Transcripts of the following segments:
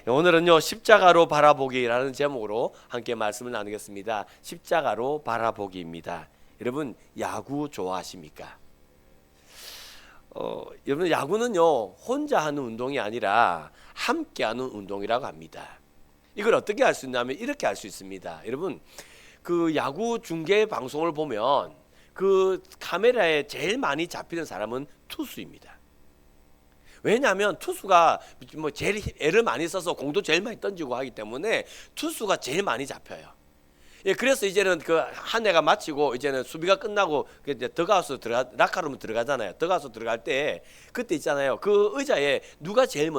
오늘은요 십자가로 바라보기라는 제목으로 함께 말씀을 나누겠습니다. 십자가로 바라보기입니다. 여러분 야구 좋아하십니까? 여러분 야구는요 혼자 하는 운동이 아니라 함께 하는 운동이라고 합니다. 이걸 어떻게 알 수 있냐면 이렇게 알 수 있습니다. 여러분 그 야구 중계 방송을 보면 그 카메라에 제일 많이 잡히는 사람은 투수입니다. 왜냐하면 투수가 뭐 제일 애를 많이 써서 공도 제일 많이 던지고 하기 때문에 투수가 제일 많이 잡혀요. 예, 그래서 이제는 그 한 해가 마치고 이제는 수비가 끝나고 이제 더가우스 라카룸 들어가잖아요. 더가우스 들어갈 때 그때 있잖아요. 그 의자에 누가 제일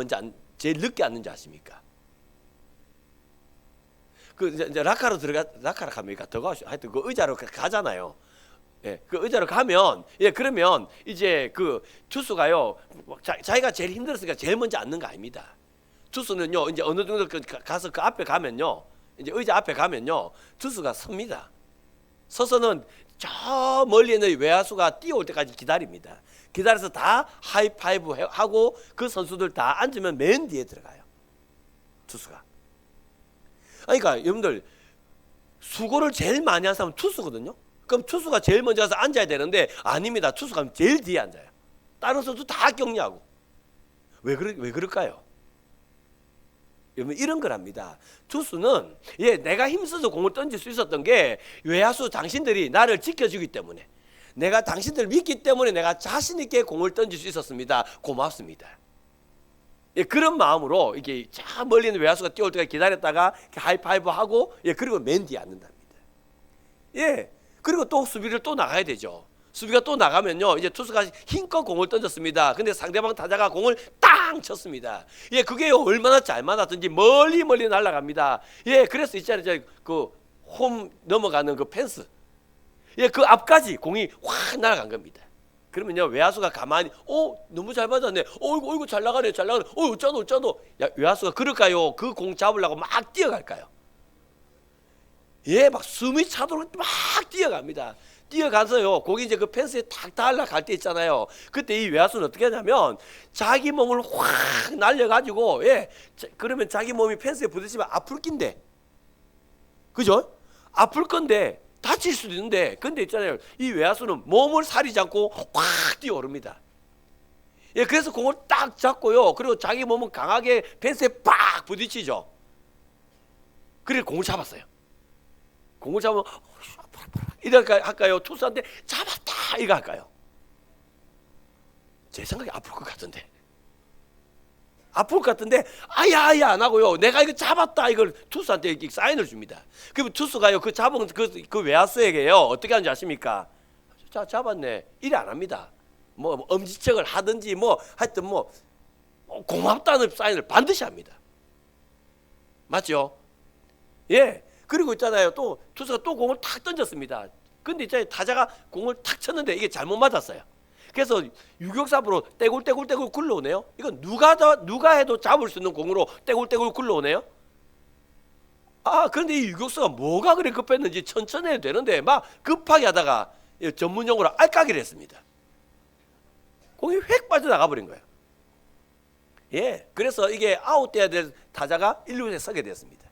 제일 늦게 앉는지 아십니까? 그 이제 라카로 갑니까? 더가우스 하여튼 그 의자로 가잖아요. 예, 그 의자로 가면, 예, 그러면 이제 그 투수가요, 자기가 제일 힘들었으니까 제일 먼저 앉는 거 아닙니다. 투수는요, 이제 어느 정도 가서 그 앞에 가면요, 이제 의자 앞에 가면요, 투수가 섭니다. 서서는 저 멀리 있는 외야수가 뛰어올 때까지 기다립니다. 기다려서 다 하이파이브 하고 그 선수들 다 앉으면 맨 뒤에 들어가요. 투수가. 그러니까 여러분들 수고를 제일 많이 한 사람은 투수거든요. 그럼 투수가 제일 먼저 가서 앉아야 되는데 아닙니다. 투수가 제일 뒤에 앉아요. 다른 선수 다 격려하고. 왜 그럴까요? 여러분 이런 거랍니다. 투수는 내가 힘써서 공을 던질 수 있었던 게 외야수 당신들이 나를 지켜주기 때문에, 내가 당신들을 믿기 때문에 내가 자신 있게 공을 던질 수 있었습니다. 고맙습니다. 그런 마음으로 이게 저 멀리 있는 외야수가 뛰어올 때까지 기다렸다가 하이파이브 하고 그리고 맨 뒤에 앉는답니다. 그리고 또 수비를 또 나가야 되죠. 수비가 또 나가면요, 이제 투수가 힘껏 공을 던졌습니다. 근데 상대방 타자가 공을 땅 쳤습니다. 그게 얼마나 잘 맞았든지 멀리 날아갑니다. 그래서 있잖아요, 그 홈 넘어가는 그 펜스, 그 앞까지 공이 확 날아간 겁니다. 그러면요, 외야수가 가만히, 너무 잘 맞았네. 이거 잘 나가네. 어쩌노. 외야수가 그럴까요? 그 공 잡으려고 막 뛰어갈까요? 막 숨이 차도록 막 뛰어갑니다. 뛰어가서요, 거기 이제 그 펜스에 탁 달라갈 때 있잖아요. 그때 이 외야수는 어떻게 하냐면 자기 몸을 확 날려가지고, 그러면 자기 몸이 펜스에 부딪히면 아플 낀데, 그죠? 아플 건데 다칠 수도 있는데, 근데 있잖아요, 이 외야수는 몸을 사리지 않고 확 뛰어오릅니다. 그래서 공을 딱 잡고요, 그리고 자기 몸은 강하게 펜스에 팍 부딪히죠. 그래 공을 잡았어요. 공을 잡으면 이렇게 할까요? 투수한테 잡았다 이거 할까요? 제 생각에 아플 것 같은데. 아플 것 같은데 아야 안 하고요, 내가 이거 잡았다 이걸 투수한테 이렇게 사인을 줍니다. 그러면 투수가요 그 잡은 그 외야수에게요 어떻게 하는지 아십니까? 자, 잡았네 이래 안 합니다. 뭐 엄지척을 하든지 뭐 하여튼 뭐 고맙다는 사인을 반드시 합니다. 맞죠? 그리고 있잖아요, 또 투수가 또 공을 탁 던졌습니다. 근데 있잖아요, 타자가 공을 탁 쳤는데 이게 잘못 맞았어요. 그래서 유격수앞으로 떼굴떼굴 굴러오네요. 이건 누가 해도 잡을 수 있는 공으로 떼굴떼굴 굴러오네요. 그런데 이 유격수가 뭐가 그래 급했는지 천천히 해도 되는데 막 급하게 하다가 전문용어로 알까기를 했습니다. 공이 휙 빠져나가 버린 거예요. 그래서 이게 아웃돼야 될 타자가 1루에 서게 됐습니다.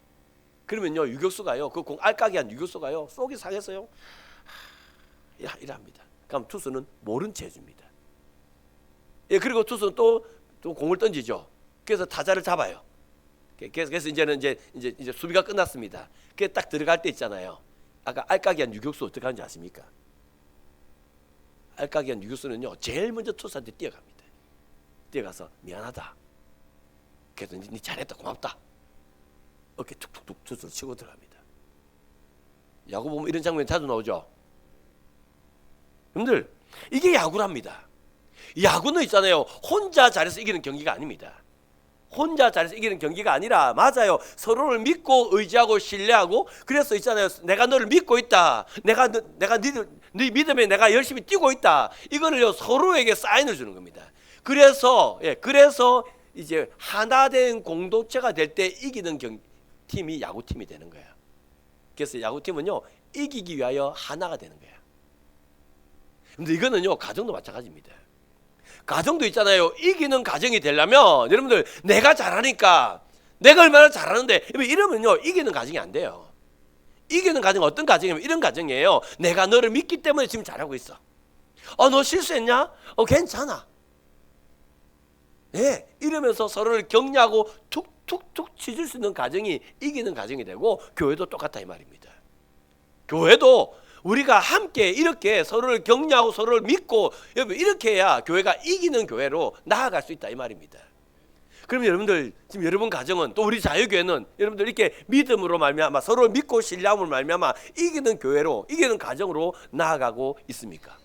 그러면요, 유격수가요, 그 공 알까기한 유격수가요, 속이 상했어요. 이랍니다. 그럼 투수는 모른 채 해줍니다. 그리고 투수는 또 공을 던지죠. 그래서 타자를 잡아요. 그래서 이제는 이제 수비가 끝났습니다. 그게 딱 들어갈 때 있잖아요. 아까 알까기한 유격수 어떻게 하는지 아십니까? 알까기한 유격수는요, 제일 먼저 투수한테 뛰어갑니다. 뛰어가서 미안하다. 그래서 니 잘했다, 고맙다. 어깨 툭툭툭 투수를 치고 들어갑니다. 야구 보면 이런 장면이 자주 나오죠. 여러분들 이게 야구랍니다. 야구는 있잖아요, 혼자 잘해서 이기는 경기가 아닙니다. 혼자 잘해서 이기는 경기가 아니라, 맞아요, 서로를 믿고 의지하고 신뢰하고, 그래서 있잖아요, 내가 너를 믿고 있다, 내가 네 믿음에 내가 열심히 뛰고 있다, 이거를요 서로에게 사인을 주는 겁니다. 그래서 이제 하나 된 공동체가 될 때 이기는 팀이 야구팀이 되는 거예요. 그래서 야구팀은요 이기기 위하여 하나가 되는 거예요. 근데 이거는요 가정도 마찬가지입니다. 가정도 있잖아요, 이기는 가정이 되려면 여러분들 내가 잘하니까 내가 얼마나 잘하는데 이러면요 이기는 가정이 안 돼요. 이기는 가정 어떤 가정이냐면 이런 가정이에요. 내가 너를 믿기 때문에 지금 잘하고 있어. 너 실수했냐? 괜찮아. 네, 이러면서 서로를 격려하고 툭툭툭 치줄 수 있는 가정이 이기는 가정이 되고, 교회도 똑같다 이 말입니다. 교회도 우리가 함께 이렇게 서로를 격려하고 서로를 믿고 이렇게 해야 교회가 이기는 교회로 나아갈 수 있다 이 말입니다. 그러면 여러분들 지금 여러분 가정은, 또 우리 자유교회는 여러분들 이렇게 믿음으로 말미암아 서로를 믿고 신뢰함으로 말미암아 이기는 교회로, 이기는 가정으로 나아가고 있습니까?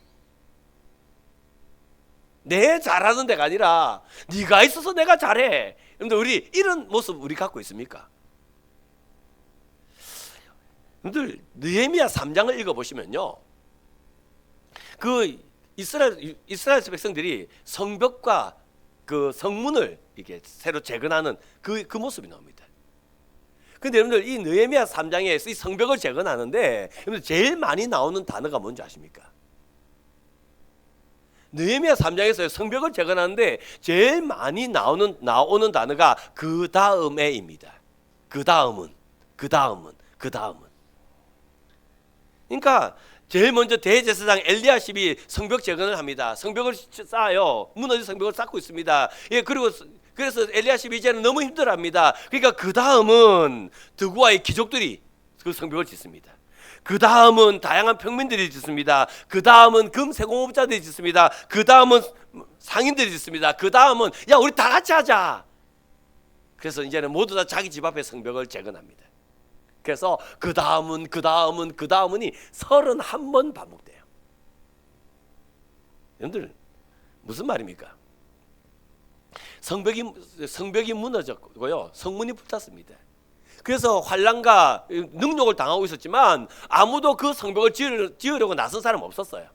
내 잘하는 데가 아니라 네가 있어서 내가 잘해. 여러분들 우리 이런 모습 우리 갖고 있습니까? 여러분들 느헤미야 3장을 읽어보시면요, 그 이스라엘 백성들이 성벽과 그 성문을 이렇게 새로 재건하는 그 모습이 나옵니다. 근데 여러분들 이 느헤미야 3장에서 이 성벽을 재건하는데 여러분들 제일 많이 나오는 단어가 뭔지 아십니까? 느헤미야 3장에서 성벽을 재건하는데 제일 많이 나오는 단어가 그 다음에입니다. 그 다음은. 그러니까 제일 먼저 대제사장 엘리야십이 성벽 재건을 합니다. 성벽을 쌓아요. 무너진 성벽을 쌓고 있습니다. 예, 그래서 엘리야십이 이제는 너무 힘들어합니다. 그러니까 그 다음은 드구아의 귀족들이 그 성벽을 짓습니다. 그 다음은 다양한 평민들이 짓습니다. 그 다음은 금세공업자들이 짓습니다. 그 다음은 상인들이 짓습니다. 그 다음은 야 우리 다 같이 하자. 그래서 이제는 모두 다 자기 집 앞에 성벽을 재건합니다. 그래서 그 다음은이 31번 반복돼요. 여러분들 무슨 말입니까? 성벽이 무너졌고요, 성문이 붙었습니다. 그래서 환난과 능욕을 당하고 있었지만 아무도 그 성벽을 지으려고 나선 사람 없었어요.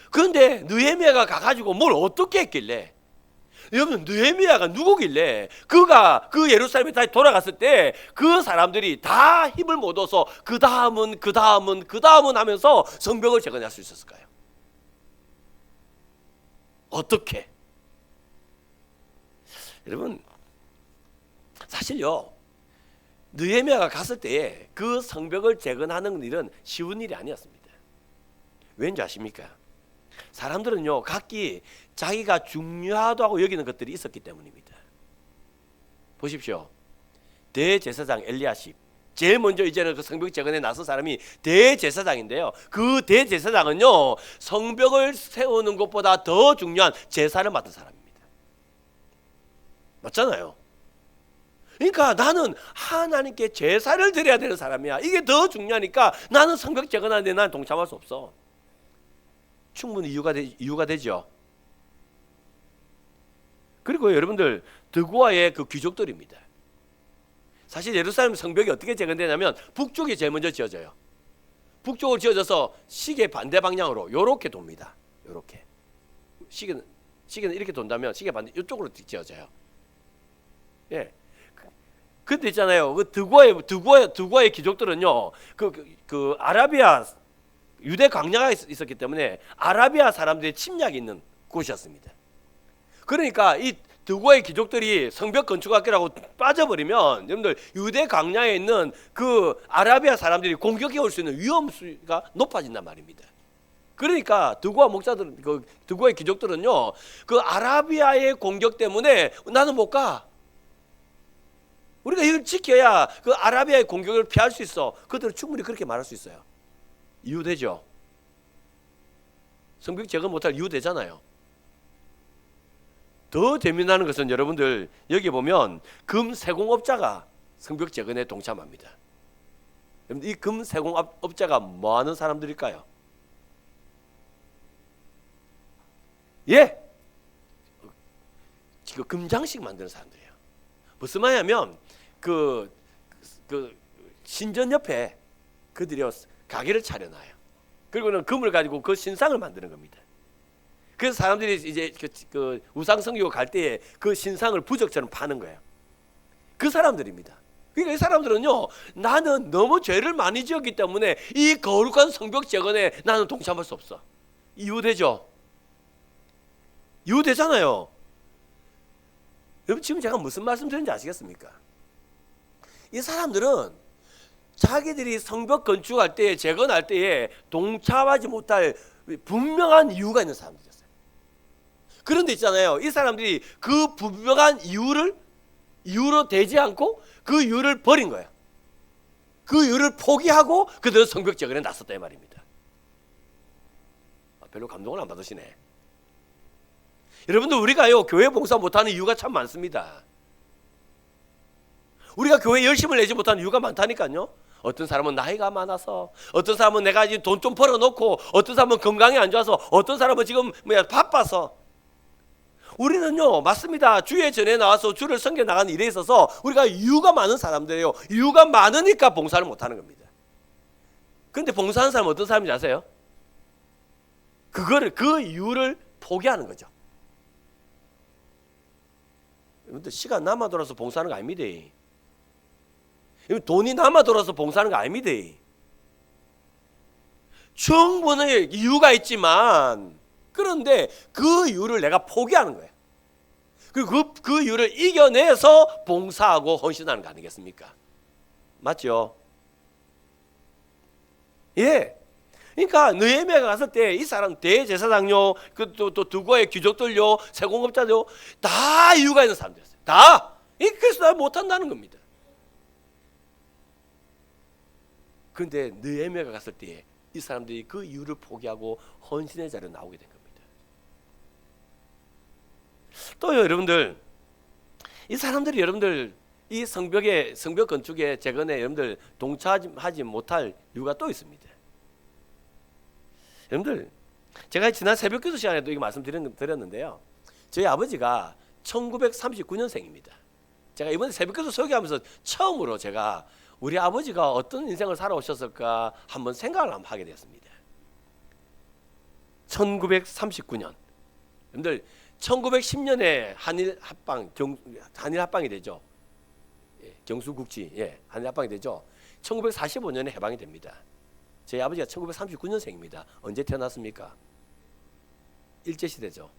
그런데 느헤미야가 가가지고 뭘 어떻게 했길래, 여러분 느헤미야가 누구길래 그가 그 예루살렘에 다시 돌아갔을 때 그 사람들이 다 힘을 못 얻어서 그 다음은 하면서 성벽을 재건할 수 있었을까요? 어떻게? 여러분 사실요, 느헤미야가 갔을 때에 그 성벽을 재건하는 일은 쉬운 일이 아니었습니다. 왠지 아십니까? 사람들은요 각기 자기가 중요하다고 여기는 것들이 있었기 때문입니다. 보십시오. 대제사장 엘리야십, 제일 먼저 이제는 그 성벽 재건에 나선 사람이 대제사장인데요, 그 대제사장은요 성벽을 세우는 것보다 더 중요한 제사를 맡은 사람입니다. 맞잖아요. 그러니까 나는 하나님께 제사를 드려야 되는 사람이야. 이게 더 중요하니까 나는 성벽 재건하는데 난 동참할 수 없어. 충분히 이유가 되죠. 그리고 여러분들 드구아의 그 귀족들입니다. 사실 예루살렘 성벽이 어떻게 재건되냐면 북쪽이 제일 먼저 지어져요. 북쪽으로 지어져서 시계 반대 방향으로 요렇게 돕니다. 요렇게 시계는 이렇게 돈다면 시계 반대 이쪽으로 지어져요. 예. 근데 있잖아요, 그 드구아의 귀족들은요 그 아라비아 유대 광야가 있었기 때문에 아라비아 사람들의 침략이 있는 곳이었습니다. 그러니까 이 드구아의 귀족들이 성벽 건축학교라고 빠져버리면 여러분들 유대 광야에 있는 그 아라비아 사람들이 공격해 올 수 있는 위험수가 높아진단 말입니다. 그러니까 드구아의 귀족들은요 그 아라비아의 공격 때문에 나는 못 가. 우리가 이걸 지켜야 그 아라비아의 공격을 피할 수 있어. 그들은 충분히 그렇게 말할 수 있어요. 이유되죠. 성벽 재건 못할 이유되잖아요. 더 재미나는 것은 여러분들 여기 보면 금세공업자가 성벽 재건에 동참합니다. 이 금세공업자가 뭐 하는 사람들일까요? 예, 지금 금장식 만드는 사람들이에요. 무슨 말이냐면 그 신전 옆에 그들이 가게를 차려놔요. 그리고는 금을 가지고 그 신상을 만드는 겁니다. 그래서 사람들이 이제 그 우상 성교 갈 때에 그 신상을 부적처럼 파는 거예요. 그 사람들입니다. 그러니까 이 사람들은요 나는 너무 죄를 많이 지었기 때문에 이 거룩한 성벽 재건에 나는 동참할 수 없어. 이유되죠? 이유되잖아요. 여러분 지금 제가 무슨 말씀 드리는지 아시겠습니까? 이 사람들은 자기들이 성벽 건축할 때, 재건할 때에 동참하지 못할 분명한 이유가 있는 사람들이었어요. 그런데 있잖아요, 이 사람들이 그 분명한 이유로 되지 않고 그 이유를 버린 거예요. 그 이유를 포기하고 그들은 성벽 재건에 나섰다 이 말입니다. 별로 감동을 안 받으시네. 여러분들, 우리가요 교회 봉사 못하는 이유가 참 많습니다. 우리가 교회 열심을 내지 못하는 이유가 많다니까요. 어떤 사람은 나이가 많아서, 어떤 사람은 내가 지금 돈 좀 벌어놓고, 어떤 사람은 건강이 안 좋아서, 어떤 사람은 지금 바빠서. 우리는요, 맞습니다. 주에 전에 나와서 주를 섬겨 나가는 일에 있어서 우리가 이유가 많은 사람들이에요. 이유가 많으니까 봉사를 못하는 겁니다. 그런데 봉사하는 사람은 어떤 사람인지 아세요? 그 이유를 포기하는 거죠. 여러분들, 시간 남아 돌아서 봉사하는 거 아닙니다. 돈이 남아 돌아서 봉사하는 거 아닙니다. 충분히 이유가 있지만, 그런데 그 이유를 내가 포기하는 거예요. 그리고 그 이유를 이겨내서 봉사하고 헌신하는 거 아니겠습니까? 맞죠? 예. 그러니까 느헤미야가 갔을 때 이 사람 대제사장요, 또 두고의 귀족들요, 세공업자요, 다 이유가 있는 사람들이었어요. 다. 그래서 다 못한다는 겁니다. 그런데 느헤미야가 갔을 때 이 사람들이 그 이유를 포기하고 헌신의 자리로 나오게 된 겁니다. 또요, 여러분들, 이 사람들이 여러분들 이 성벽 건축에 재건에 여러분들 동참하지 못할 이유가 또 있습니다. 여러분들, 제가 지난 새벽기도 시간에도 이거 말씀드렸는데요, 저희 아버지가 1939년생입니다. 제가 이번에 새벽기도 설교하면서 처음으로 제가 우리 아버지가 어떤 인생을 살아오셨을까 한번 생각을 한번 하게 되었습니다. 1939년, 여러분들 1910년에 한일 합방이 되죠. 경수국지, 한일 합방이 되죠. 1945년에 해방이 됩니다. 제 아버지가 1939년생입니다. 언제 태어났습니까? 일제시대죠.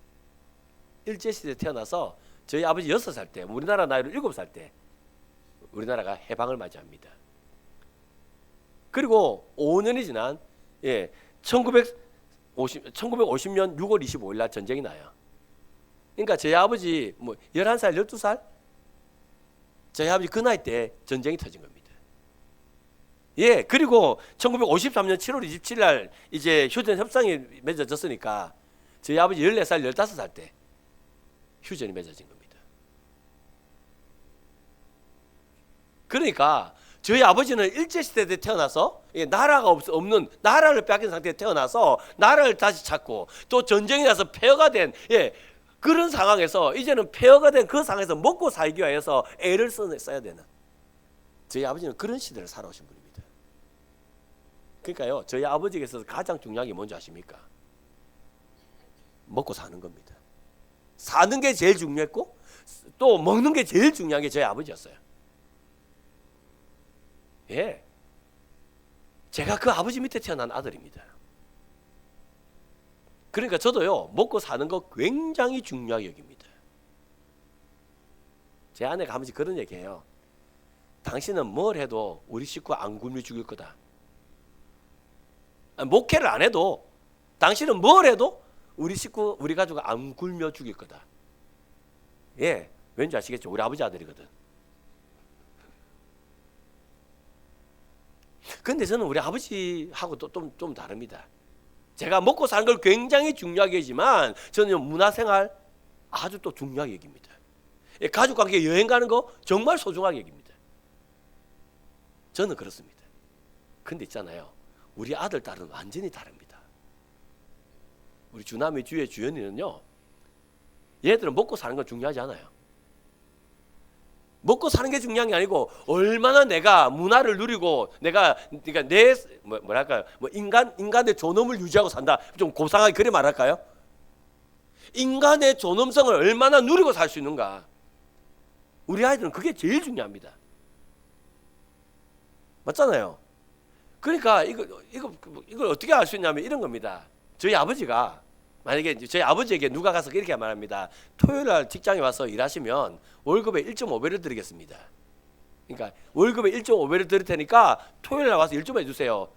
일제시대 태어나서 저희 아버지 6살 때, 우리나라 나이로 7살 때 우리나라가 해방을 맞이합니다. 그리고 5년이 지난 1950년 6월 25일 날 전쟁이 나요. 그러니까 저희 아버지 11살, 12살? 저희 아버지 그 나이 때 전쟁이 터진 겁니다. 그리고 1953년 7월 27일 날 이제 휴전 협상이 맺어졌으니까 저희 아버지 14살, 15살 때 휴전이 맺어진 겁니다. 그러니까 저희 아버지는 일제시대 때 태어나서 나라가 없는, 나라를 빼앗긴 상태에 태어나서 나라를 다시 찾고, 또 전쟁이 나서 폐허가 된 그런 상황에서, 이제는 폐허가 된 그 상황에서 먹고 살기 위해서 애를 써야 되는, 저희 아버지는 그런 시대를 살아오신 분입니다. 그러니까요, 저희 아버지께서 가장 중요한 게 뭔지 아십니까? 먹고 사는 겁니다. 사는 게 제일 중요했고, 또 먹는 게 제일 중요한 게 저희 아버지였어요. 제가 그 아버지 밑에 태어난 아들입니다. 그러니까 저도요, 먹고 사는 거 굉장히 중요하게 여깁니다. 제 아내가 한 번씩 그런 얘기해요. 당신은 뭘 해도 우리 식구 안 굶겨 죽일 거다. 목회를 안 해도 당신은 뭘 해도 우리 식구, 우리 가족 안 굶겨 죽일 거다. 왠지 아시겠죠? 우리 아버지 아들이거든. 근데 저는 우리 아버지하고 또 좀 다릅니다. 제가 먹고 사는 걸 굉장히 중요하게 여기지만 저는 문화생활 아주 또 중요하게 여깁니다. 가족관계 여행 가는 거 정말 소중하게 여깁니다. 저는 그렇습니다. 근데 있잖아요, 우리 아들, 딸은 완전히 다릅니다. 우리 주남의 주의 주연이는요, 얘들은 먹고 사는 건 중요하지 않아요. 먹고 사는 게 중요한 게 아니고, 얼마나 내가 문화를 누리고, 그러니까 내 뭐랄까요, 인간의 존엄을 유지하고 산다. 좀 고상하게 그래 말할까요? 인간의 존엄성을 얼마나 누리고 살 수 있는가. 우리 아이들은 그게 제일 중요합니다. 맞잖아요. 그러니까 이걸 어떻게 알 수 있냐면 이런 겁니다. 저희 아버지가 만약에 저희 아버지에게 누가 가서 이렇게 말합니다. 토요일 날 직장에 와서 일하시면 월급의 1.5배를 드리겠습니다. 그러니까 월급의 1.5배를 드릴 테니까 토요일 날 와서 일 좀 해주세요.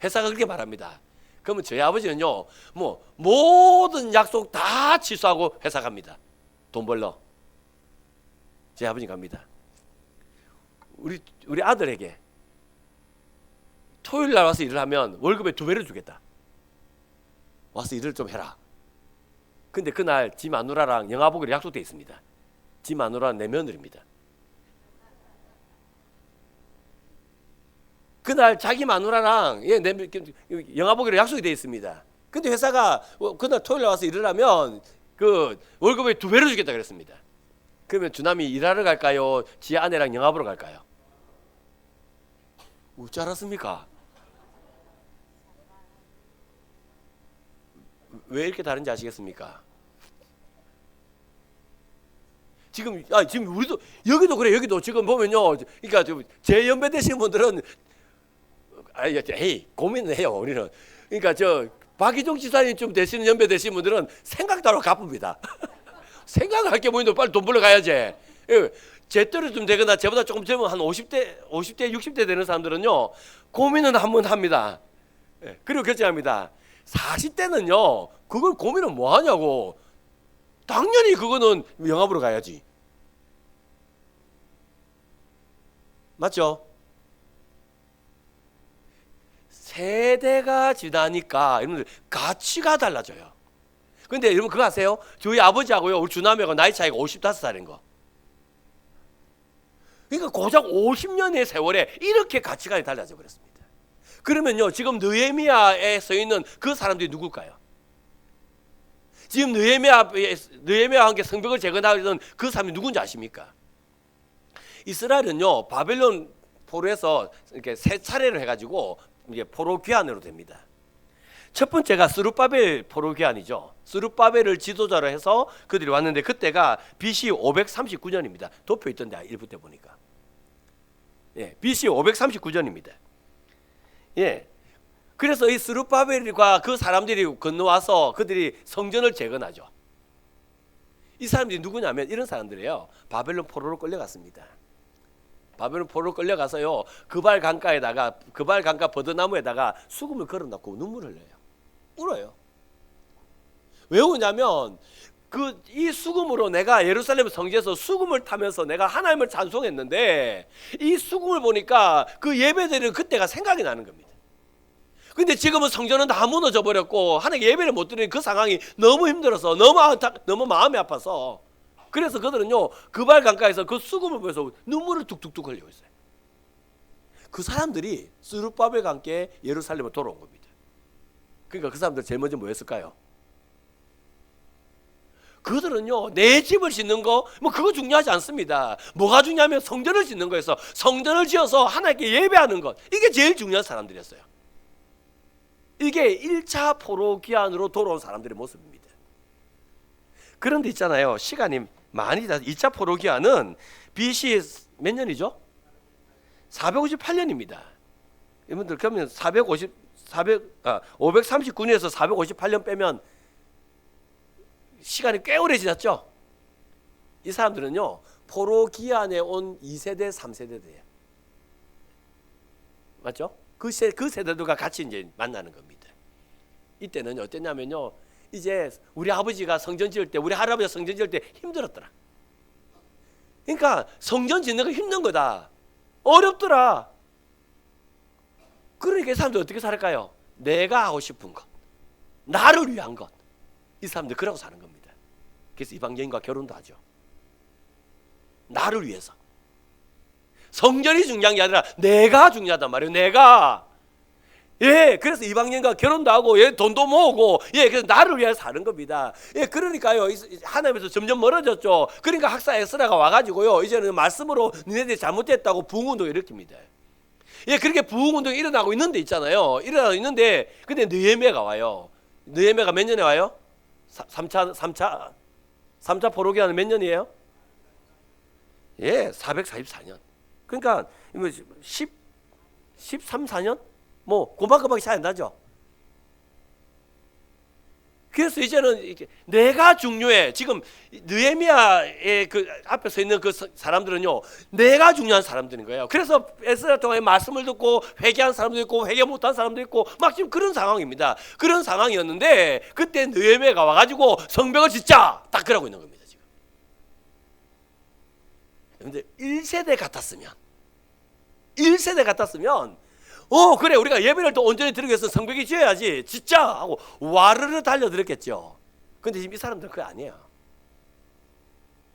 회사가 그렇게 말합니다. 그러면 저희 아버지는요, 뭐 모든 약속 다 취소하고 회사 갑니다. 돈 벌러. 제 아버지 갑니다. 우리 아들에게 토요일 날 와서 일을 하면 월급의 2배를 주겠다. 와서 일을 좀 해라. 근데 그날 지 마누라랑 영화 보기로 약속돼 있습니다. 지 마누라는 내 며느리입니다. 그날 자기 마누라랑 영화 보기로 약속이 돼 있습니다. 근데 회사가 그날 토요일 날 와서 일을 하면 그 월급의 2배를 주겠다 그랬습니다. 그러면 주남이 일하러 갈까요? 지 아내랑 영화 보러 갈까요? 어찌 알았습니까? 왜 이렇게 다른지 아시겠습니까? 지금 우리도 여기도 그래. 여기도 지금 보면요. 그러니까 제 연배 되신 분들은 고민을 해요. 우리는. 그러니까 박희종 지사님 좀 되시는 연배 되신 분들은 생각 따로 가쁩니다. 생각을 할 게 뭐인데 빨리 돈 벌러 가야지. 제 때로 좀 되거나 제보다 조금 젊은 한 50대, 60대 되는 사람들은요. 고민은 한번 합니다. 그리고 결정합니다. 40대는요. 그걸 고민을 뭐 하냐고. 당연히 그거는 영화 보러 가야지. 맞죠? 세대가 지나니까 여러분들 가치가 달라져요. 근데 여러분 그거 아세요? 저희 아버지하고요 우리 주남이하고 나이 차이가 55살인 거. 그러니까 고작 50년의 세월에 이렇게 가치관이 달라져 버렸습니다. 그러면요 지금 느헤미야에 서 있는 그 사람들이 누굴까요? 지금 느헤미야와 함께 성벽을 재건하던 그 사람이 누군지 아십니까? 이스라엘은요 바벨론 포로에서 이렇게 세 차례를 해가지고 이제 포로 귀환으로 됩니다. 첫 번째가 스룹바벨 포로 귀환이죠. 스룹바벨을 지도자로 해서 그들이 왔는데 그때가 BC 539년입니다. 도표 있던데 일부 때 보니까. BC 539년입니다. 그래서 이 스룹바벨과 그 사람들이 건너와서 그들이 성전을 재건하죠. 이 사람들이 누구냐면 이런 사람들이에요. 바벨론 포로로 끌려갔습니다. 바벨론 포로로 끌려가서요. 그발 강가 버드나무에다가 수금을 걸어놓고 눈물을 흘려요. 울어요. 왜 우냐면 이 수금으로 내가 예루살렘 성지에서 수금을 타면서 내가 하나님을 찬송했는데 이 수금을 보니까 그 예배드리는 그때가 생각이 나는 겁니다. 근데 지금은 성전은 다 무너져 버렸고 하나님 예배를 못 드리는 그 상황이 너무 힘들어서 너무 마음이 아파서 그래서 그들은요 그발 강가에서 그 수금을 보면서 눈물을 뚝뚝뚝 흘리고 있어요. 그 사람들이 스룹바벨과 함께 예루살렘으로 돌아온 겁니다. 그러니까 그 사람들 제일 먼저 뭐 했을까요? 그들은요 내 집을 짓는 거 뭐 그거 중요하지 않습니다. 뭐가 중요하면 성전을 짓는 거에서 성전을 지어서 하나님께 예배하는 것, 이게 제일 중요한 사람들이었어요. 이게 1차 포로 귀환으로 돌아온 사람들의 모습입니다. 그런데 있잖아요 시간이 많이 지나서 2차 포로 귀환은 BC 몇 년이죠? 458년입니다. 여러분들 그러면 539년에서 458년 빼면 시간이 꽤 오래 지났죠? 이 사람들은요 포로 귀환에 온 2세대 3세대들이에요. 맞죠? 그 세대들과 같이 이제 만나는 겁니다. 이때는 어땠냐면요 이제 우리 아버지가 성전 지을 때 우리 할아버지가 성전 지을 때 힘들었더라. 그러니까 성전 짓는 거 힘든 거다. 어렵더라. 그러니까 이 사람들 어떻게 살까요? 내가 하고 싶은 것, 나를 위한 것. 이 사람들 그러고 사는 겁니다. 그래서 이방인과 결혼도 하죠. 나를 위해서. 성전이 중요한 게 아니라 내가 중요하단 말이에요. 내가. 그래서 이방인과 결혼도 하고 돈도 모으고 그래서 나를 위해 사는 겁니다. 그러니까요 하나님에서 점점 멀어졌죠. 그러니까 학사 에스라가 와가지고요 이제는 말씀으로 니네들이 잘못됐다고 부흥운동을 일으킵니다. 그렇게 부흥운동이 일어나고 있는데 있잖아요. 일어나고 있는데 근데 느헤미야가 와요. 느헤미야가 몇 년에 와요? 3차 포로 귀환은 몇 년이에요? 444년. 그러니까 13, 14년? 뭐 고박고박 차이 안 나죠. 그래서 이제는 이렇게 내가 중요해. 지금 느헤미야의 그 앞에 서 있는 그 사람들은요, 내가 중요한 사람들인 거예요. 그래서 에스라 통해 말씀을 듣고 회개한 사람도 있고 회개 못한 사람도 있고 막 지금 그런 상황입니다. 그런 상황이었는데 그때 느헤미야가 와가지고 성벽을 짓자 딱 그러고 있는 겁니다. 지금. 그런데 1세대 같았으면 그래 우리가 예배를 또 온전히 드리기 위해서 성벽이 지어야지 짓자 하고 와르르 달려들었겠죠. 근데 지금 이 사람들은 그게 아니에요.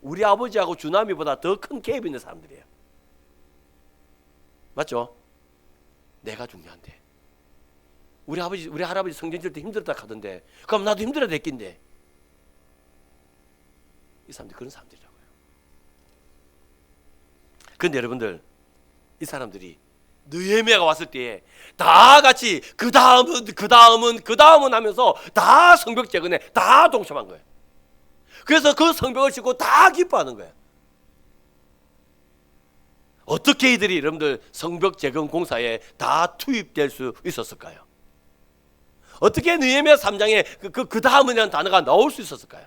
우리 아버지하고 주남이보다 더 큰 갭이 있는 사람들이에요. 맞죠? 내가 중요한데 우리 아버지 우리 할아버지 성전 지을 때 힘들다 하던데 그럼 나도 힘들어야 될 낀데 이 사람들이 그런 사람들이라고요. 근데 여러분들 이 사람들이 느헤미야가 왔을 때에 다 같이 그 다음은 하면서 다 성벽 재건에 다 동참한 거예요. 그래서 그 성벽을 짓고 다 기뻐하는 거예요. 어떻게 이들이 여러분들 성벽 재건 공사에 다 투입될 수 있었을까요? 어떻게 느헤미야 3장에 그 다음이라는 단어가 나올 수 있었을까요?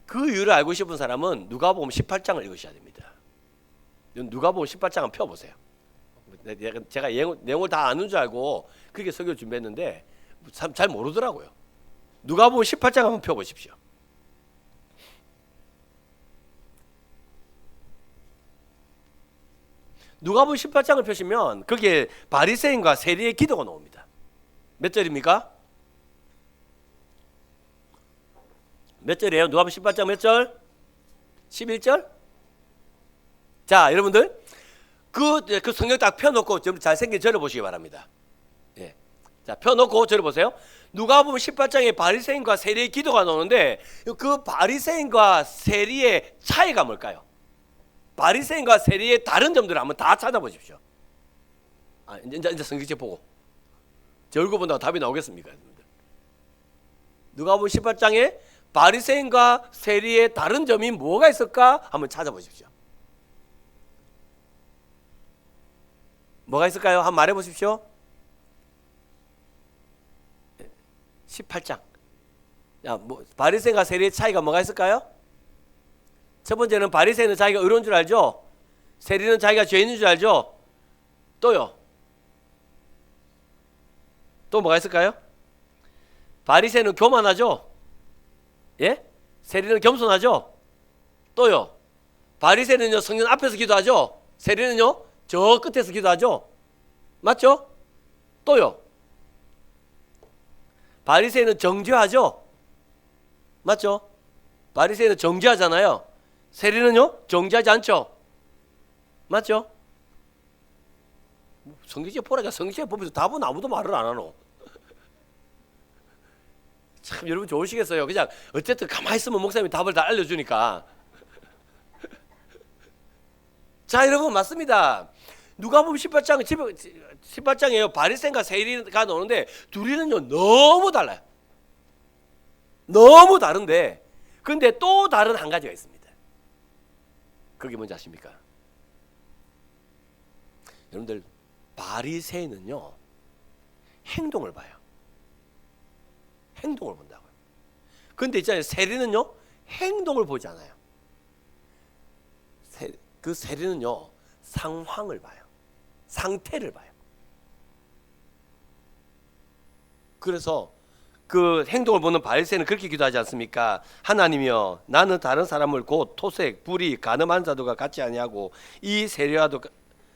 그 이유를 알고 싶은 사람은 누가복음 18장을 읽으셔야 됩니다. 누가복음 18장을 펴보세요. 제가 내용을 다 아는 줄 알고 그렇게 설교 준비했는데 잘 모르더라고요. 누가복음 18장 한번 펴보십시오. 누가복음 18장을 펴시면 거기에 바리새인과 세리의 기도가 나옵니다. 몇 절입니까? 몇 절이에요? 누가복음 18장 몇 절? 11절? 자, 여러분들 그 성경 딱 펴놓고 좀 잘생긴 절을 보시기 바랍니다. 예. 자, 펴놓고 절을 보세요. 누가복음 18장에 바리새인과 세리의 기도가 나오는데 그 바리새인과 세리의 차이가 뭘까요? 바리새인과 세리의 다른 점들을 한번 다 찾아보십시오. 이제 성경책 보고 제 얼굴 본다고 답이 나오겠습니까? 누가복음 18장에 바리새인과 세리의 다른 점이 뭐가 있을까? 한번 찾아보십시오. 뭐가 있을까요? 한번 말해 보십시오. 18장. 바리새인과 세리의 차이가 뭐가 있을까요? 첫 번째는 바리새인은 자기가 의로운 줄 알죠? 세리는 자기가 죄인인 줄 알죠? 또요? 또 뭐가 있을까요? 바리새인은 교만하죠? 예? 세리는 겸손하죠? 또요? 바리새인은요 성전 앞에서 기도하죠? 세리는요 저 끝에서 기도하죠? 맞죠? 또요? 바리새인은 정죄하죠? 맞죠? 바리새인은 정죄하잖아요. 세리는요? 정죄하지 않죠? 맞죠? 성경책 보라니까 성경책 보면서 답은 아무도 말을 안 하노. 참 여러분 좋으시겠어요. 그냥 어쨌든 가만히 있으면 목사님이 답을 다 알려주니까. 자 여러분 맞습니다. 누가복음 18장이에요. 바리새인과 세리가 나오는데 둘이는요 너무 달라요. 너무 다른데 근데 또 다른 한 가지가 있습니다. 그게 뭔지 아십니까? 여러분들 바리새인은요 행동을 봐요. 행동을 본다고요. 근데 있잖아요 세리는요 행동을 보지 않아요. 그 세리는요 상황을 봐요. 상태를 봐요. 그래서 그 행동을 보는 바리새인은 그렇게 기도하지 않습니까? 하나님이여 나는 다른 사람을 곧 토색, 불의, 간음한 자들과 같지 아니하고 이 세리와도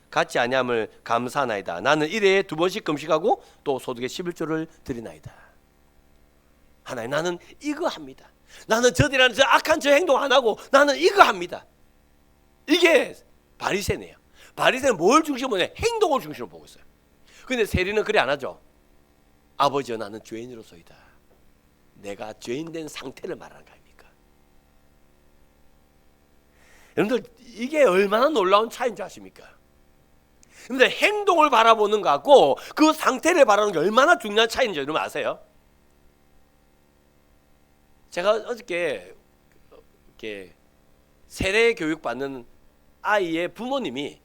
같지 아니함을 감사하나이다. 나는 일회에 2번씩 금식하고 또 소득의 11조를 드리나이다. 하나님 나는 이거 합니다. 나는 저들이라는 저 악한 저 행동 안 하고 나는 이거 합니다. 이게 바리새인이에요. 바리새인은 뭘 중심으로 해? 행동을 중심으로 보고 있어요. 근데 세리는 그래 안 하죠. 아버지여 나는 죄인으로서이다. 내가 죄인된 상태를 말하는 거 아닙니까? 여러분들 이게 얼마나 놀라운 차이인지 아십니까? 여러분들 행동을 바라보는 거 같고 그 상태를 바라보는 게 얼마나 중요한 차이인지 여러분 아세요? 제가 어저께 이렇게 세례 교육 받는 아이의 부모님이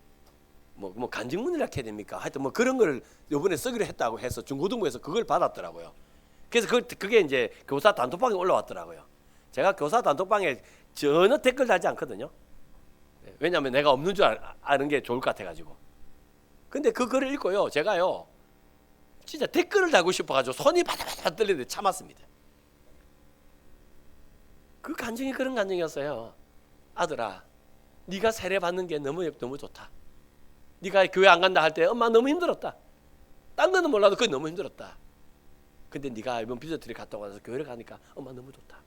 뭐 간증문이라 해야 됩니까? 하여튼 뭐 그런 걸 이번에 쓰기로 했다고 해서 중고등부에서 그걸 받았더라고요. 그래서 그게 이제 교사 단톡방에 올라왔더라고요. 제가 교사 단톡방에 전혀 댓글 달지 않거든요. 왜냐하면 내가 없는 줄 아는 게 좋을 것 같아가지고. 근데 그 글을 읽고요, 제가요 진짜 댓글을 달고 싶어가지고 손이 바다바다 떨리는데 참았습니다. 그 간증이 그런 간증이었어요. 아들아, 네가 세례 받는 게 너무 좋다. 네가 교회 안 간다 할 때 엄마 너무 힘들었다. 딴 거는 몰라도 그게 너무 힘들었다. 근데 네가 이번 비저트리 갔다 와서 교회를 가니까 엄마 너무 좋다.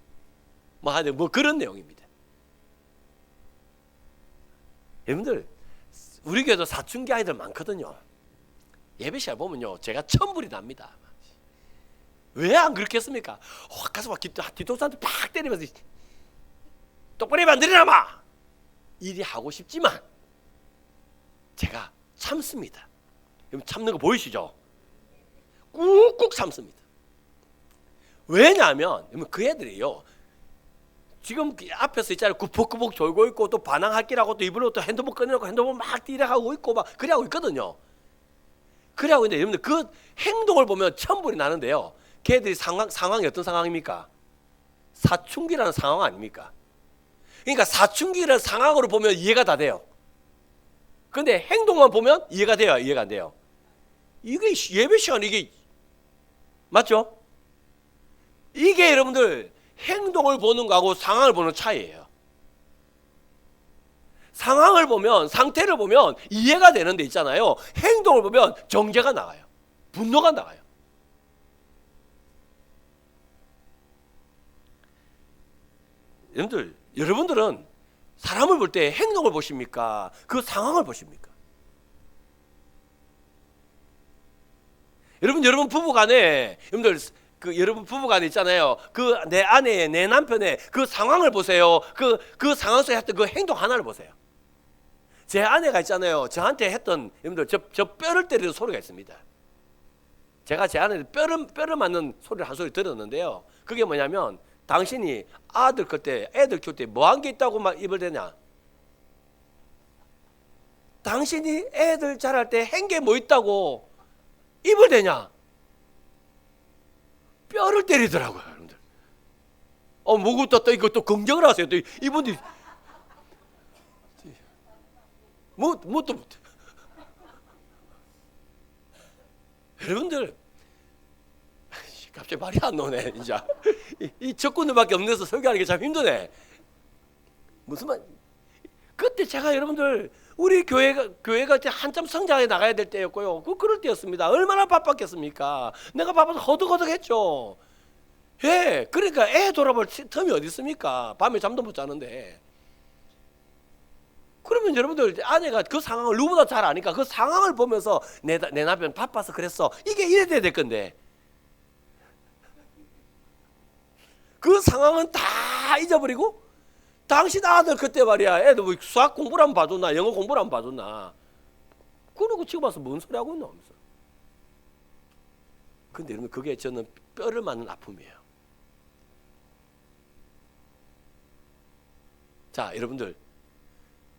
뭐 그런 내용입니다. 여러분들, 우리 교회도 사춘기 아이들 많거든요. 예배 시간 보면요, 제가 천불이 납니다. 왜 안 그렇겠습니까? 가서 막 뒤통수한테 팍 때리면서 똑바로 만들어라 마! 일이 하고 싶지만 제가 참습니다. 여러분 참는 거 보이시죠? 꾹꾹 참습니다. 왜냐하면 그 애들이요, 지금 앞에서 있잖아요, 구벅구벅 졸고 있고 또 반항할 기라고 또 입으로 또 핸드폰 꺼내놓고 핸드폰 막 띠려하고 있고 막 그래하고 있거든요. 그래하고 있는데 여러분들 그 행동을 보면 천불이 나는데요, 걔들이 상황이 어떤 상황입니까? 사춘기라는 상황 아닙니까? 그러니까 사춘기라는 상황으로 보면 이해가 다 돼요. 근데 행동만 보면 이해가 돼요, 이해가 안 돼요? 이게 예배 시간, 이게 맞죠? 이게 여러분들 행동을 보는 거하고 상황을 보는 차이예요. 상황을 보면, 상태를 보면 이해가 되는 데 있잖아요. 행동을 보면 정죄가 나가요. 분노가 나가요. 여러분들은 사람을 볼 때 행동을 보십니까? 그 상황을 보십니까? 여러분 부부간에, 여러분 부부간에 있잖아요. 그 내 아내의, 내 남편의 그 상황을 보세요. 그 상황 속에 했던 그 행동 하나를 보세요. 제 아내가 있잖아요, 저한테 했던, 여러분들 저 뼈를 때리는 소리가 있습니다. 제가 제 아내한테 뼈를 맞는 소리를 한 소리 들었는데요, 그게 뭐냐면, 당신이 아들 그때 애들 키울 때 뭐 한 게 있다고 막 입을 대냐? 당신이 애들 자랄 때 한 게 뭐 있다고 입을 대냐? 뼈를 때리더라고요, 여러분들. 뭐고 또 이거 또 긍정을 하세요. 또 이분들이 또 여러분들 갑자기 말이 안 나오네. 이제 이 적군들밖에 없는 데서 설교하는 게 참 힘드네. 무슨 말? 그때 제가 여러분들 우리 교회가 이제 한참 성장해 나가야 될 때였고요. 그럴 때였습니다. 얼마나 바빴겠습니까? 내가 바빠서 허덕허덕했죠. 예, 그러니까 애 돌아볼 틈이 어디 있습니까? 밤에 잠도 못 자는데. 그러면 여러분들 아내가 그 상황을 누구보다 잘 아니까 그 상황을 보면서 내 남편 바빠서 그랬어, 이게 이래 돼야 될 건데, 그 상황은 다 잊어버리고 당신 아들 그때 말이야, 애들 뭐 수학 공부를 한번 봐줬나, 영어 공부를 한번 봐줬나, 그러고 지금 와서 뭔 소리 하고 있나 하면서. 근데 여러분, 그게 저는 뼈를 맞는 아픔이에요. 자, 여러분들,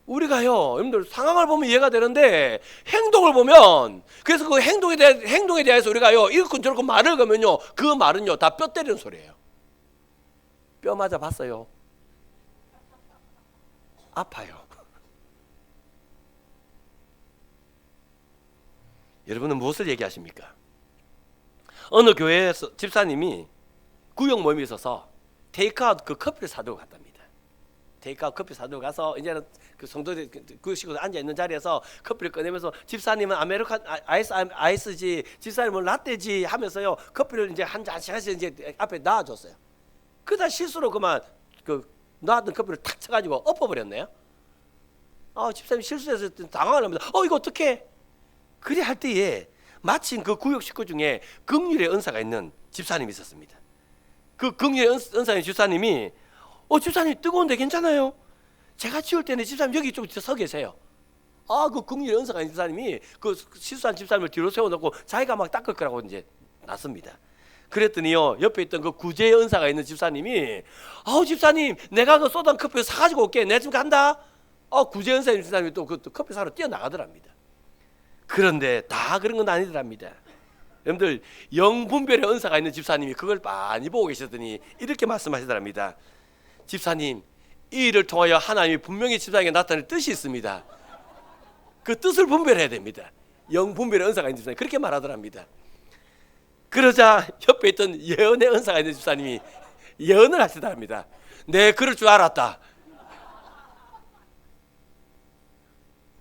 우리가요, 여러분들 상황을 보면 이해가 되는데 행동을 보면, 그래서 그 행동에 대해서 우리가요 이렇건 저렇건 말을 걸면요, 그 말은요 다 뼈 때리는 소리예요. 뼈 맞아 봤어요? 아파요. 여러분은 무엇을 얘기하십니까? 어느 교회에서 집사님이 구역 모임이 있어서 테이크아웃 그 커피를 사두고 갔답니다. 테이크아웃 커피 사두고 가서 이제는 그 성도들 그 식구들 앉아 있는 자리에서 커피를 꺼내면서, 집사님은 아메리칸 아이스지, 집사님은 라떼지 하면서요 커피를 이제 한 잔씩 이제 앞에 놔줬어요. 그러다 실수로 그만 그 놔둔 커피를 탁 쳐가지고 엎어버렸네요. 집사님 실수해서 당황을 합니다. 이거 어떡해? 그래 할 때에 마침 그 구역 식구 중에 긍휼의 은사가 있는 집사님이 있었습니다. 그 긍휼의 은사의 집사님이 집사님 뜨거운데 괜찮아요? 제가 치울 때는 집사님 여기 좀 서 계세요. 그 긍휼의 은사가 있는 집사님이 그 실수한 집사님을 뒤로 세워놓고 자기가 막 닦을 거라고 이제 놨습니다. 그랬더니요, 옆에 있던 그 구제의 은사가 있는 집사님이, 집사님 내가 그 쏟은 커피 사가지고 올게, 내가 지금 간다. 구제의 은사님 집사님이 또 그 커피 사러 뛰어나가더랍니다. 그런데 다 그런 건 아니더랍니다. 여러분들 영분별의 은사가 있는 집사님이 그걸 많이 보고 계시더니 이렇게 말씀하시더랍니다. 집사님, 이 일을 통하여 하나님이 분명히 집사에게 나타낼 뜻이 있습니다. 그 뜻을 분별해야 됩니다. 영분별의 은사가 있는 집사님 그렇게 말하더랍니다. 그러자 옆에 있던 예언의 은사가 있는 집사님이 예언을 하시더랍니다. 네, 그럴 줄 알았다.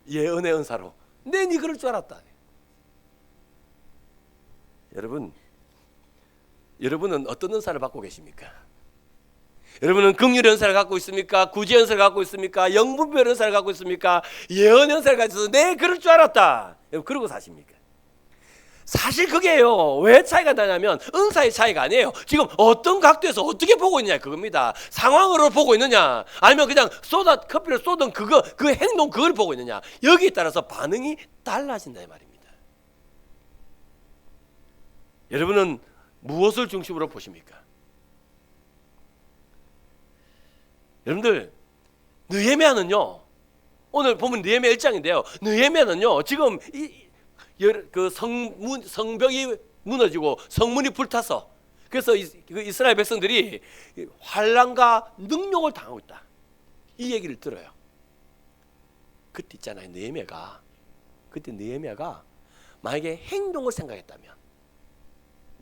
예언의 은사로 네 그럴 줄 알았다. 여러분은 어떤 은사를 받고 계십니까? 여러분은 긍휼의 은사를 갖고 있습니까? 구제의 은사를 갖고 있습니까? 영분별 은사를 갖고 있습니까? 예언의 은사를 갖고 있어서 네 그럴 줄 알았다. 그러고 사십니까? 사실 그게요. 왜 차이가 나냐면 은사의 차이가 아니에요. 지금 어떤 각도에서 어떻게 보고 있느냐 그겁니다. 상황으로 보고 있느냐 아니면 그냥 커피를 쏟은 그 행동 그걸 보고 있느냐 여기에 따라서 반응이 달라진다 이 말입니다. 여러분은 무엇을 중심으로 보십니까? 여러분들 느헤미야는요 오늘 보면 느헤미야 1장인데요 느헤미야는요 지금 그 성벽이 무너지고 성문이 불타서 그래서 이스라엘 백성들이 환난과 능욕을 당하고 있다 이 얘기를 들어요. 그때 있잖아요 그때 느헤미야가 만약에 행동을 생각했다면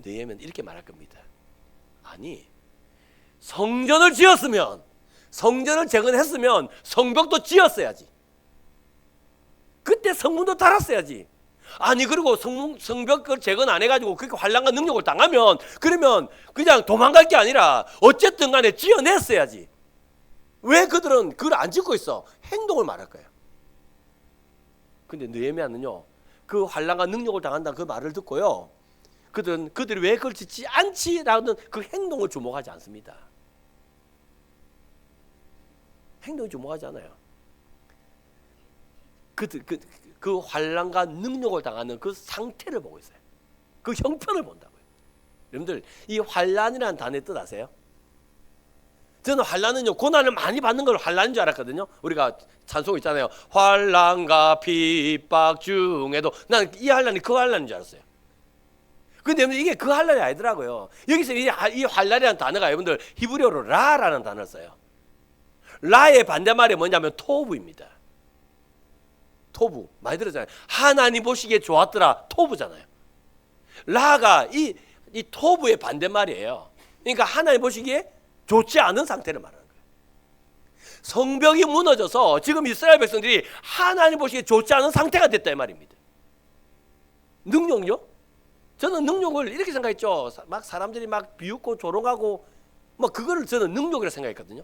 느헤미야는 이렇게 말할 겁니다. 아니 성전을 지었으면 성전을 재건했으면 성벽도 지었어야지. 그때 성문도 달았어야지. 아니 그리고 성벽을 재건 안 해가지고 그렇게 환난과 능력을 당하면 그러면 그냥 도망갈 게 아니라 어쨌든 간에 지어냈어야지. 왜 그들은 그걸 안 짓고 있어? 행동을 말할 거예요. 근데 느헤미야는요 그 환난과 능력을 당한다는 그 말을 듣고요 그들이 왜 그걸 짓지 않지라는 그 행동을 주목하지 않습니다. 행동에 주목하지 않아요. 그 환난과 능력을 당하는 그 상태를 보고 있어요. 그 형편을 본다고요. 여러분들 이 환난이라는 단어의 뜻 아세요? 저는 환난은요 고난을 많이 받는 걸 환난인 줄 알았거든요. 우리가 찬송 있잖아요. 환난과 핍박 중에도 난 이 환난이 그 환난인 줄 알았어요. 근데 이게 그 환난이 아니더라고요. 여기서 이 환난이라는 단어가 여러분들 히브리어로 라라는 단어를 써요. 라의 반대말이 뭐냐면 토부입니다. 토부 많이 들었잖아요. 하나님 보시기에 좋았더라 토부잖아요. 라가 이 토부의 반대말이에요. 그러니까 하나님 보시기에 좋지 않은 상태를 말하는 거예요. 성벽이 무너져서 지금 이스라엘 백성들이 하나님 보시기에 좋지 않은 상태가 됐다 이 말입니다. 능력요? 저는 능력을 이렇게 생각했죠. 막 사람들이 막 비웃고 조롱하고 뭐 그거를 저는 능력이라고 생각했거든요.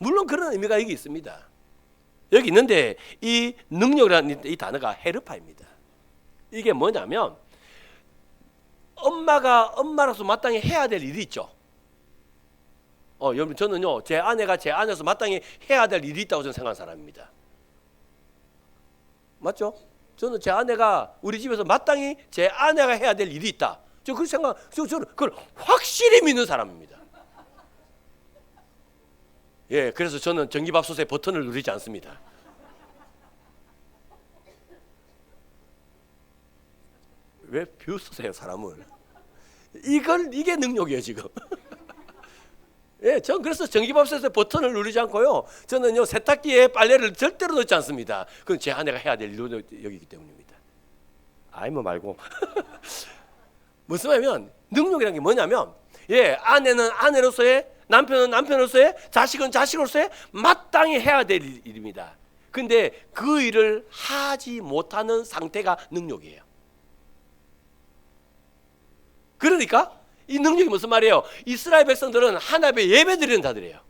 물론 그런 의미가 여기 있습니다. 여기 있는데 이 능력이라는 이 단어가 헤르파입니다. 이게 뭐냐면 엄마가 엄마로서 마땅히 해야 될 일이 있죠. 여러분 저는요 제 아내가 제 아내로서 마땅히 해야 될 일이 있다고 저는 생각하는 사람입니다. 맞죠? 저는 제 아내가 우리 집에서 마땅히 제 아내가 해야 될 일이 있다. 저는 그걸 확실히 믿는 사람입니다. 예, 그래서 저는 전기밥솥의 버튼을 누르지 않습니다. 왜 비웃으세요 사람을? 이게 능력이에요 지금. 예, 전 그래서 전기밥솥의 버튼을 누르지 않고요. 저는요 세탁기에 빨래를 절대로 넣지 않습니다. 그건 제 아내가 해야 될 일로 여기기 때문입니다. 아이 뭐 말고 무슨 말이냐면 능력이라는 게 뭐냐면 예, 아내는 아내로서의 남편은 남편으로서의 자식은 자식으로서의 마땅히 해야 될 일입니다. 근데 그 일을 하지 못하는 상태가 능력이에요. 그러니까 이 능력이 무슨 말이에요? 이스라엘 백성들은 하나님 앞에 예배드리는 자들이에요.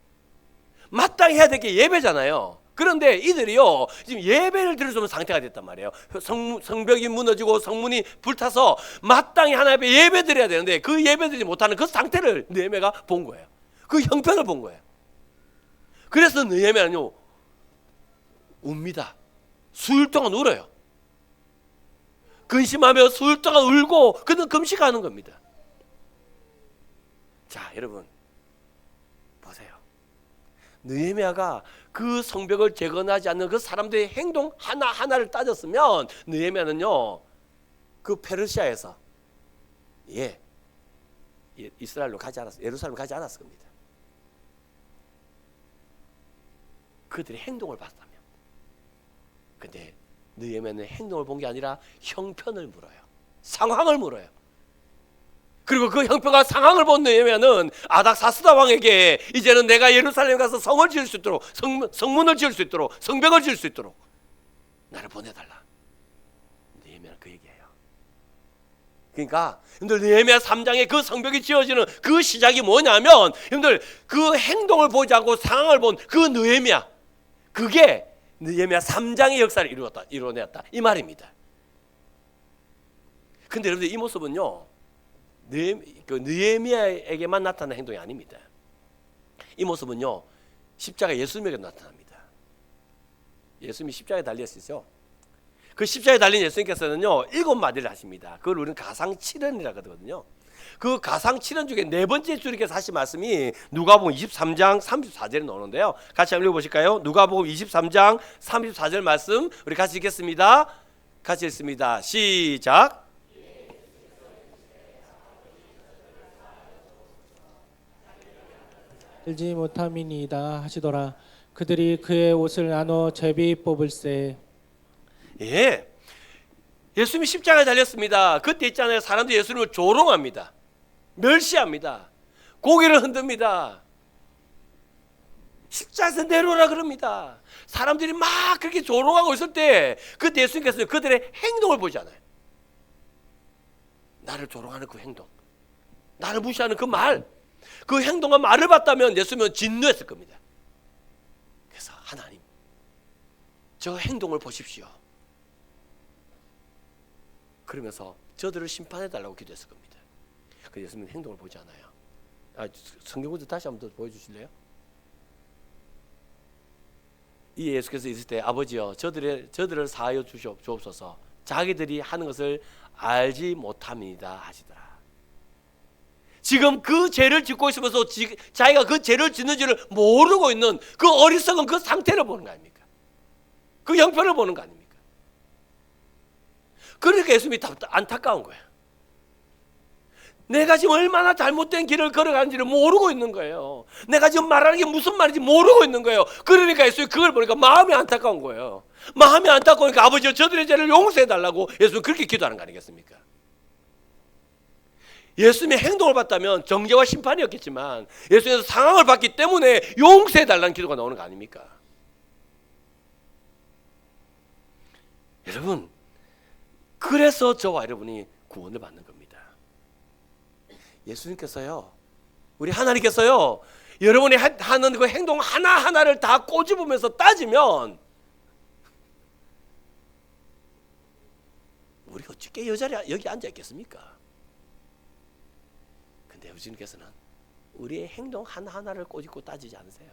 마땅히 해야 될 게 예배잖아요. 그런데 이들이요 지금 예배를 드릴 수 없는 상태가 됐단 말이에요. 성벽이 무너지고 성문이 불타서 마땅히 하나님 앞에 예배드려야 되는데 그 예배드리지 못하는 그 상태를 느헤미야가 본 거예요. 그 형편을 본 거예요. 그래서 느헤미야는요 웁니다. 수일 동안 울어요. 근심하며 수일 동안 울고 그는 금식하는 겁니다. 자 여러분 보세요. 느헤미야가 그 성벽을 재건하지 않는 그 사람들의 행동 하나하나를 따졌으면 느헤미야는요 그 페르시아에서 이스라엘로 가지 않았어요. 예루살렘 가지 않았을 겁니다. 그들의 행동을 봤다면. 근데 느헤미야는 행동을 본 게 아니라 형편을 물어요. 상황을 물어요. 그리고 그 형편과 상황을 본 느헤미야는 아닥사스다 왕에게 이제는 내가 예루살렘에 가서 성을 지을 수 있도록 성문을 지을 수 있도록 성벽을 지을 수 있도록 나를 보내달라. 느헤미야는 그 얘기예요. 그러니까 여러분들 느헤미야 3장에 그 성벽이 지어지는 그 시작이 뭐냐면 여러분들 그 행동을 보지 않고 상황을 본 그 느헤미야, 그게 느헤미야 3장의 역사를 이루어냈다 이 말입니다. 근데 여러분들 이 모습은요 느헤미야에게만 나타난 행동이 아닙니다. 이 모습은요 십자가 예수님에게 나타납니다. 예수님이 십자가에 달렸으죠. 그 십자가에 달린 예수님께서는요 7마디를 하십니다. 그걸 우리는 가상칠언이라고 하거든요. 그 가상칠언 중에 네 번째 주님께서 하신 말씀이 누가복음 23장 34절에 나오는데요. 같이 한번 읽어보실까요? 누가복음 23장 34절 말씀 우리 같이 읽겠습니다. 같이 읽습니다. 시작. 알지 못함이니이다 하시더라. 그들이 그의 옷을 나눠 제비 뽑을세. 예수님이 십자가에 달렸습니다. 그때 있잖아요. 사람들이 예수님을 조롱합니다. 멸시합니다. 고개를 흔듭니다. 십자가에서 내려오라 그럽니다. 사람들이 막 그렇게 조롱하고 있을 때 그때 예수님께서는 그들의 행동을 보잖아요. 나를 조롱하는 그 행동, 나를 무시하는 그 말, 그 행동과 말을 봤다면 예수님은 진노했을 겁니다. 그래서 하나님, 저 행동을 보십시오. 그러면서 저들을 심판해달라고 기도했을 겁니다. 그 예수님은 행동을 보지 않아요. 성경구절 다시 한번 더 보여주실래요? 이 예수께서 있을 때 아버지여 저들을 사하여 주옵소서. 자기들이 하는 것을 알지 못합니다 하시더라. 지금 그 죄를 짓고 있으면서 자기가 그 죄를 짓는지를 모르고 있는 그 어리석은 그 상태를 보는 거 아닙니까? 그 형편을 보는 거 아닙니까? 그러니까 예수님이 안타까운 거예요. 내가 지금 얼마나 잘못된 길을 걸어가는지를 모르고 있는 거예요. 내가 지금 말하는 게 무슨 말인지 모르고 있는 거예요. 그러니까 예수님이 그걸 보니까 마음이 안타까운 거예요. 마음이 안타까우니까 아버지여 저들의 죄를 용서해달라고 예수님은 그렇게 기도하는 거 아니겠습니까? 예수님의 행동을 봤다면 정죄와 심판이었겠지만 예수님께서 상황을 봤기 때문에 용서해달라는 기도가 나오는 거 아닙니까? 여러분, 그래서 저와 여러분이 구원을 받는 겁니다. 예수님께서요, 우리 하나님께서요, 여러분이 하는 그 행동 하나하나를 다 꼬집으면서 따지면 우리 어떻게 여기 앉아 있겠습니까? 근데 예수님께서는 우리의 행동 하나하나를 꼬집고 따지지 않으세요.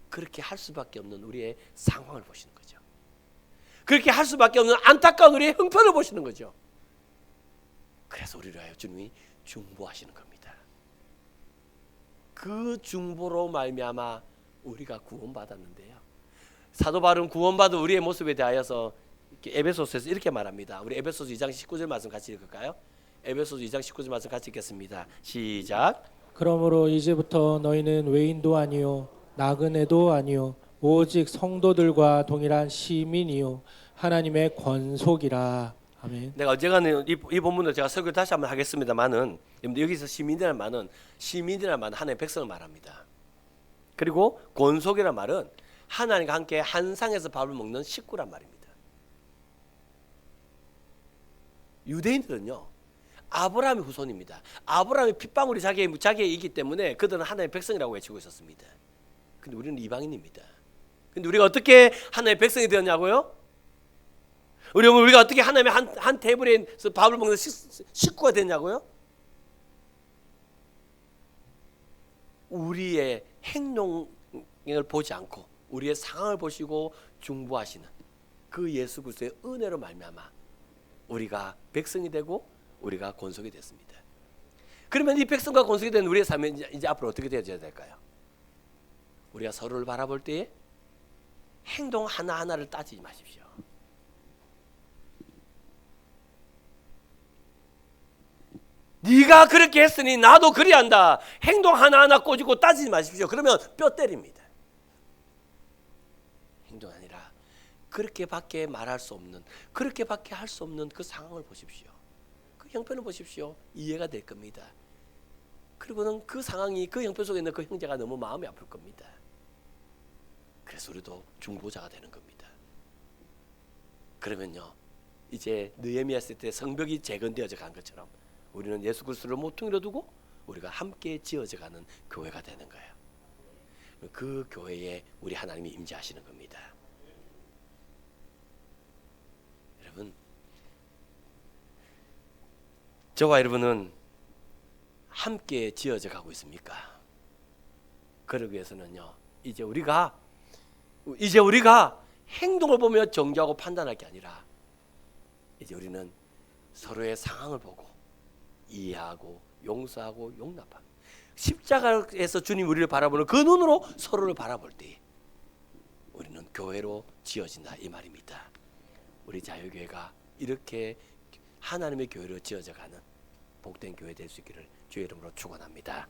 그렇게 할 수밖에 없는 우리의 상황을 보시는 거죠. 그렇게 할 수밖에 없는 안타까운 우리의 형편을 보시는 거죠. 그래서 우리를 위하여 주님이 중보하시는 겁니다. 그 중보로 말미암아 우리가 구원받았는데요. 사도 바울은 구원받은 우리의 모습에 대하여서 에베소서에서 이렇게 말합니다. 우리 에베소서 2장 19절 말씀 같이 읽을까요? 에베소서 2장 19절 말씀 같이 읽겠습니다. 시작. 그러므로 이제부터 너희는 외인도 아니요 나그네도 아니요 오직 성도들과 동일한 시민이요 하나님의 권속이라. 아멘. 내가 어제가는 이 본문을 제가 설교를 다시 한번 하겠습니다만은 여기서 시민이라는 말은 하나님의 백성을 말합니다. 그리고 권속이라는 말은 하나님과 함께 한 상에서 밥을 먹는 식구란 말입니다. 유대인들은요 아브라함의 후손입니다. 아브라함의 핏방울이 자기이기 때문에 그들은 하나님의 백성이라고 외치고 있었습니다. 근데 우리는 이방인입니다. 근데 우리가 어떻게 하나님의 백성이 되었냐고요? 우리가 어떻게 하나님의 한 테이블에서 밥을 먹는 식구가 됐냐고요? 우리의 행동을 보지 않고 우리의 상황을 보시고 중보하시는 그 예수 그리스도의 은혜로 말미암아 우리가 백성이 되고 우리가 권속이 됐습니다. 그러면 이 백성과 권속이 된 우리의 삶이 이제 앞으로 어떻게 되어야 될까요? 우리가 서로를 바라볼 때에 행동 하나하나를 따지지 마십시오. 네가 그렇게 했으니 나도 그리한다. 행동 하나하나 꼬지고 따지지 마십시오. 그러면 뼈 때립니다. 행동 아니라 그렇게밖에 말할 수 없는, 그렇게밖에 할 수 없는 그 상황을 보십시오. 그 형편을 보십시오. 이해가 될 겁니다. 그리고는 그 상황이, 그 형편 속에 있는 그 형제가 너무 마음이 아플 겁니다. 그래서 우리도 중보자가 되는 겁니다. 그러면요, 이제 느헤미야 했을 때 성벽이 재건되어져 간 것처럼 우리는 예수 그리스도를 모퉁이로 두고 우리가 함께 지어져가는 교회가 되는 거예요. 그 교회에 우리 하나님이 임재하시는 겁니다. 여러분, 저와 여러분은 함께 지어져 가고 있습니까? 그러기 위해서는요, 이제 우리가 행동을 보며 정죄하고 판단할 게 아니라 이제 우리는 서로의 상황을 보고 이해하고 용서하고 용납하고 십자가에서 주님 우리를 바라보는 그 눈으로 서로를 바라볼 때 우리는 교회로 지어진다, 이 말입니다. 우리 자유교회가 이렇게 하나님의 교회로 지어져 가는 복된 교회 될 수 있기를 주의 이름으로 축원합니다.